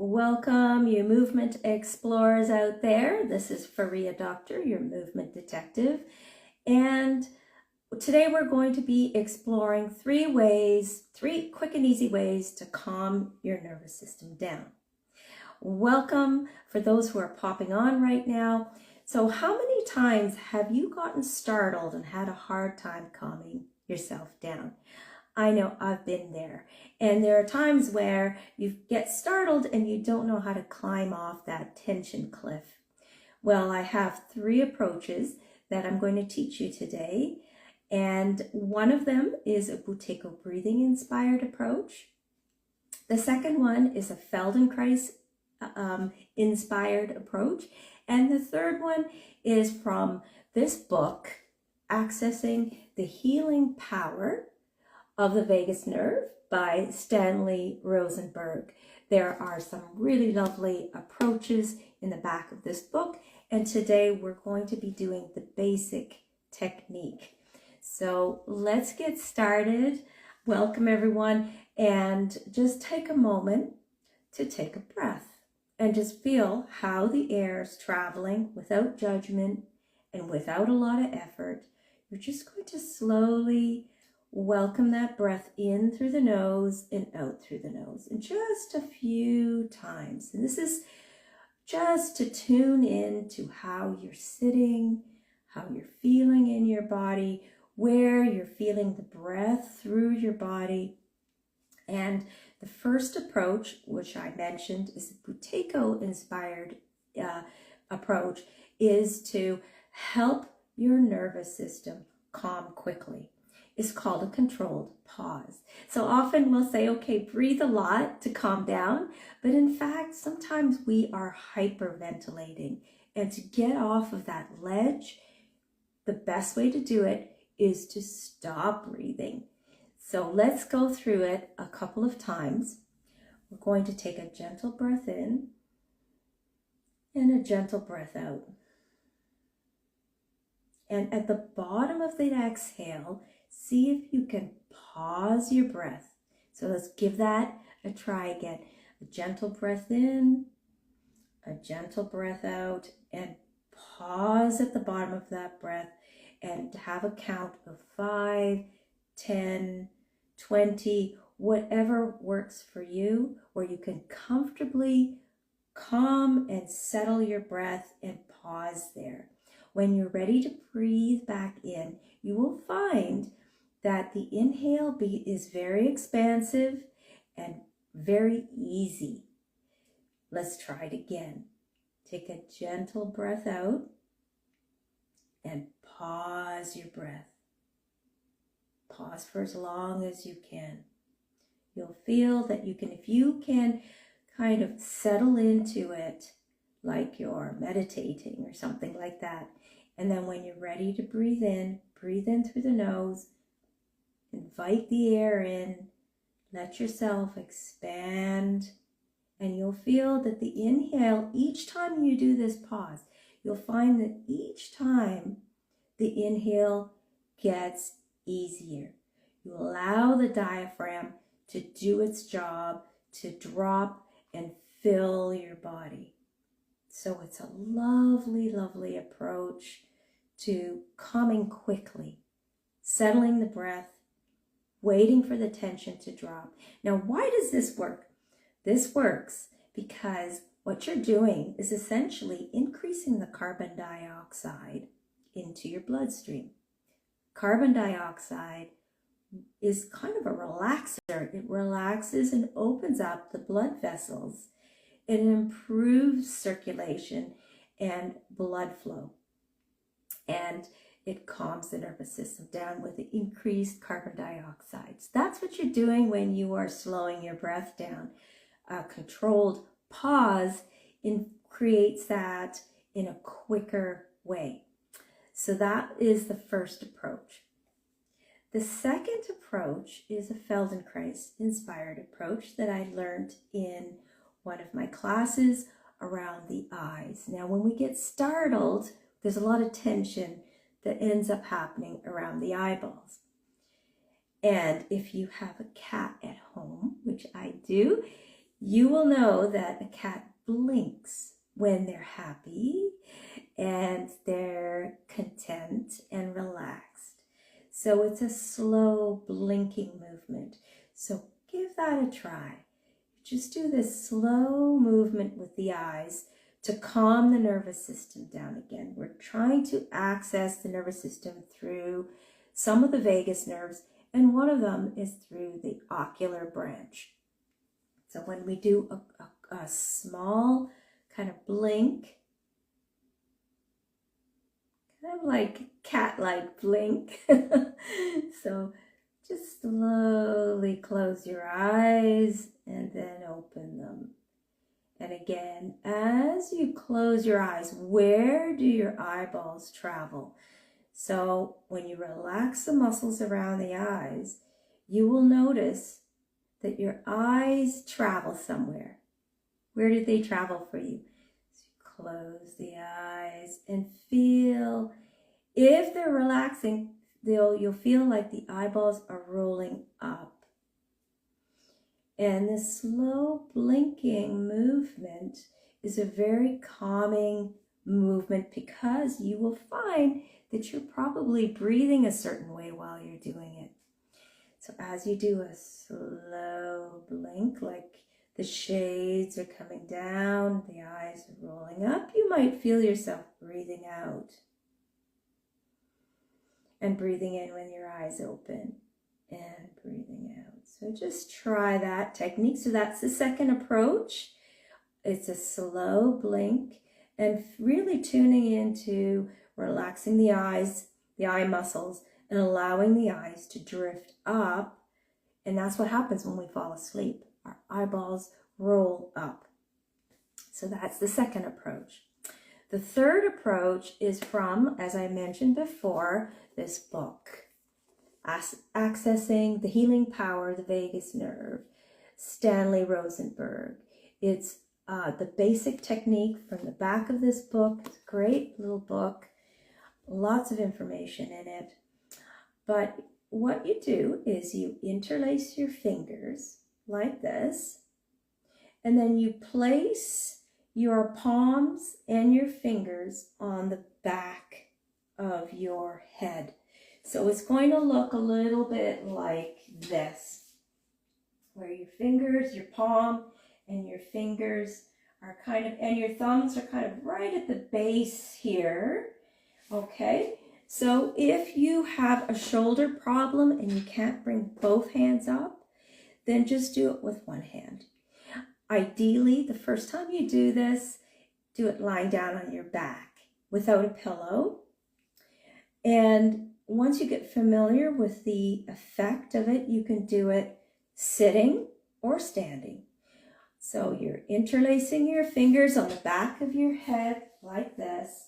Welcome, you movement explorers out there. This is Faria Doctor, your movement detective. And today we're going to be exploring three quick and easy ways to calm your nervous system down. Welcome for those who are popping on right now. So how many times have you gotten startled and had a hard time calming yourself down? I know I've been there. And there are times where you get startled and you don't know how to climb off that tension cliff. Well, I have three approaches that I'm going to teach you today. And one of them is a Buteyko breathing inspired approach. The second one is a Feldenkrais inspired approach. And the third one is from this book, Accessing the Healing Power of the Vagus Nerve by Stanley Rosenberg. There are some really lovely approaches in the back of this book, and today we're going to be doing the basic technique. So let's get started. Welcome everyone, and just take a moment to take a breath and just feel how the air is traveling without judgment and without a lot of effort. You're just going to slowly welcome that breath in through the nose and out through the nose, and just a few times. And this is just to tune in to how you're sitting, how you're feeling in your body, where you're feeling the breath through your body. And the first approach, which I mentioned, is the Buteyko inspired approach, is to help your nervous system calm quickly. Is called a controlled pause. So often we'll say, okay, breathe a lot to calm down, but in fact, sometimes we are hyperventilating. And to get off of that ledge, the best way to do it is to stop breathing. So let's go through it a couple of times. We're going to take a gentle breath in and a gentle breath out. And at the bottom of the exhale, see if you can pause your breath. So let's give that a try again. A gentle breath in, a gentle breath out, and pause at the bottom of that breath and have a count of 5, 10, 20, whatever works for you, where you can comfortably calm and settle your breath and pause there. When you're ready to breathe back in, you will find that the inhale beat is very expansive and very easy. Let's try it again. Take a gentle breath out and pause your breath. Pause for as long as you can. You'll feel that you can, if you can kind of settle into it like you're meditating or something like that. And then when you're ready to breathe in through the nose. Invite the air in, let yourself expand, and you'll feel that the inhale, each time you do this pause, you'll find that each time the inhale gets easier. You allow the diaphragm to do its job, to drop and fill your body. So it's a lovely, lovely approach to calming quickly, settling the breath, waiting for the tension to drop. Now, why does this work? This works because what you're doing is essentially increasing the carbon dioxide into your bloodstream. Carbon dioxide is kind of a relaxer. It relaxes and opens up the blood vessels. It improves circulation and blood flow. And it calms the nervous system down with the increased carbon dioxide. So that's what you're doing when you are slowing your breath down. A controlled pause creates that in a quicker way. So that is the first approach. The second approach is a Feldenkrais inspired approach that I learned in one of my classes around the eyes. Now, when we get startled, there's a lot of tension that ends up happening around the eyeballs. And if you have a cat at home, which I do, You will know that a cat blinks when they're happy and they're content and relaxed. So it's a slow blinking movement. So give that a try. Just do this slow movement with the eyes to calm the nervous system down again. We're trying to access the nervous system through some of the vagus nerves, and one of them is through the ocular branch. So when we do a small kind of blink, kind of like cat-like blink. So just slowly close your eyes and then open them. And again, as you close your eyes, where do your eyeballs travel? So when you relax the muscles around the eyes, you will notice that your eyes travel somewhere. Where did they travel for you? So you close the eyes and feel, if they're relaxing, you'll feel like the eyeballs are rolling up. And this slow blinking movement is a very calming movement because you will find that you're probably breathing a certain way while you're doing it. So as you do a slow blink, like the shades are coming down, the eyes are rolling up, you might feel yourself breathing out. And breathing in when your eyes open and breathing out. So just try that technique. So that's the second approach. It's a slow blink and really tuning into relaxing the eyes, the eye muscles, and allowing the eyes to drift up. And that's what happens when we fall asleep. Our eyeballs roll up. So that's the second approach. The third approach is from, as I mentioned before, this book, Accessing the Healing Power of the Vagus Nerve, Stanley Rosenberg. It's the basic technique from the back of this book. It's a great little book, lots of information in it. But what you do is you interlace your fingers like this, and then you place your palms and your fingers on the back of your head. So it's going to look a little bit like this, where your fingers, your palm and your fingers are kind of, and your thumbs are kind of right at the base here. Okay, so if you have a shoulder problem and you can't bring both hands up, then just do it with one hand. Ideally, the first time you do this, do it lying down on your back without a pillow. And once you get familiar with the effect of it, you can do it sitting or standing. So you're interlacing your fingers on the back of your head like this.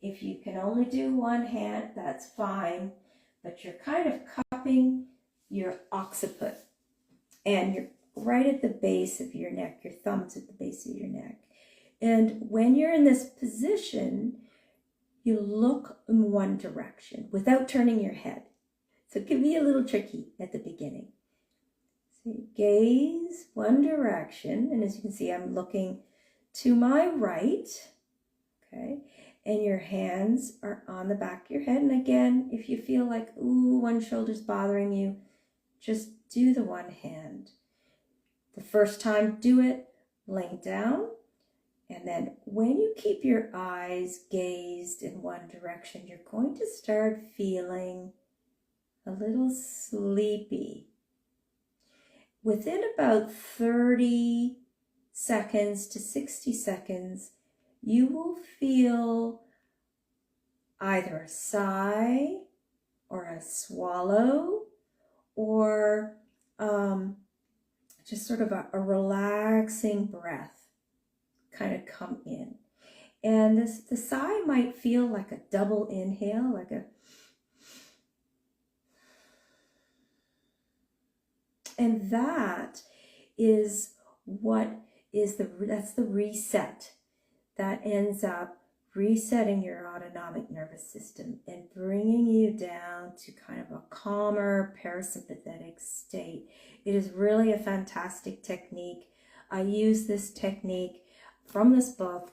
If you can only do one hand, that's fine, but you're kind of cupping your occiput and you're right at the base of your neck, your thumbs at the base of your neck. And when you're in this position, you look in one direction without turning your head. So it can be a little tricky at the beginning. So you gaze one direction, and as you can see, I'm looking to my right, okay? And your hands are on the back of your head. And again, if you feel like, ooh, one shoulder's bothering you, just do the one hand. The first time, do it laying down. And then when you keep your eyes gazed in one direction, you're going to start feeling a little sleepy. Within about 30 seconds to 60 seconds, you will feel either a sigh or a swallow or just sort of a relaxing breath kind of come in. And the sigh might feel like a double inhale, like a, and that is that's the reset that ends up resetting your autonomic nervous system and bringing you down to kind of a calmer parasympathetic state. It is really a fantastic technique. I use this technique from this book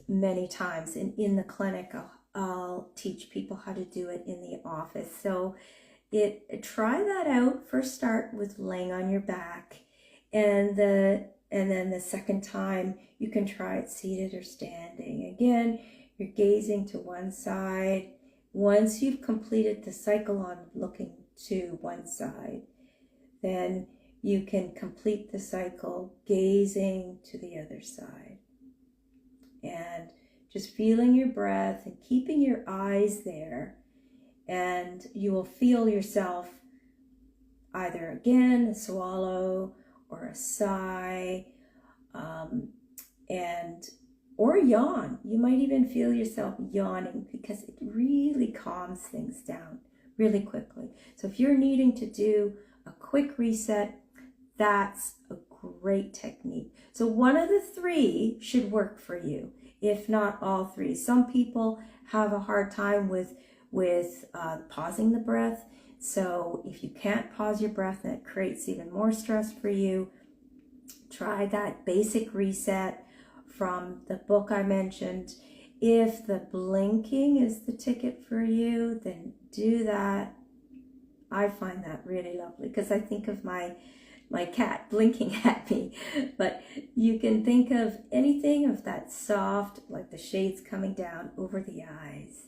many times. And in the clinic, I'll teach people how to do it in the office. So try that out. First start with laying on your back, and then the second time you can try it seated or standing. Again, you're gazing to one side. Once you've completed the cycle on looking to one side, then you can complete the cycle gazing to the other side. And just feeling your breath and keeping your eyes there. And you will feel yourself either again a swallow or a sigh, or yawn. You might even feel yourself yawning because it really calms things down really quickly. So if you're needing to do a quick reset, that's a great technique. So one of the three should work for you, if not all three. Some people have a hard time with pausing the breath. So if you can't pause your breath and it creates even more stress for you, try that basic reset from the book I mentioned. If the blinking is the ticket for you, then do that. I find that really lovely because I think of my cat blinking at me. But you can think of anything of that soft, like the shades coming down over the eyes.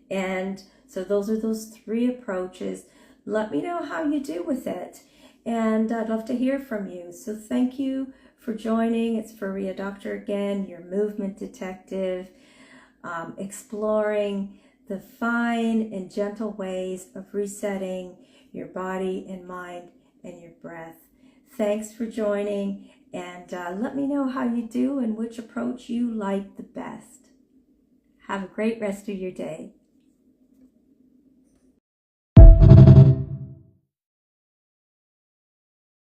And so those are those three approaches. Let me know how you do with it. And I'd love to hear from you. So thank you for joining. It's Faria Doctor again, your movement detective, exploring the fine and gentle ways of resetting your body and mind and your breath. Thanks for joining, and let me know how you do and which approach you like the best. Have a great rest of your day.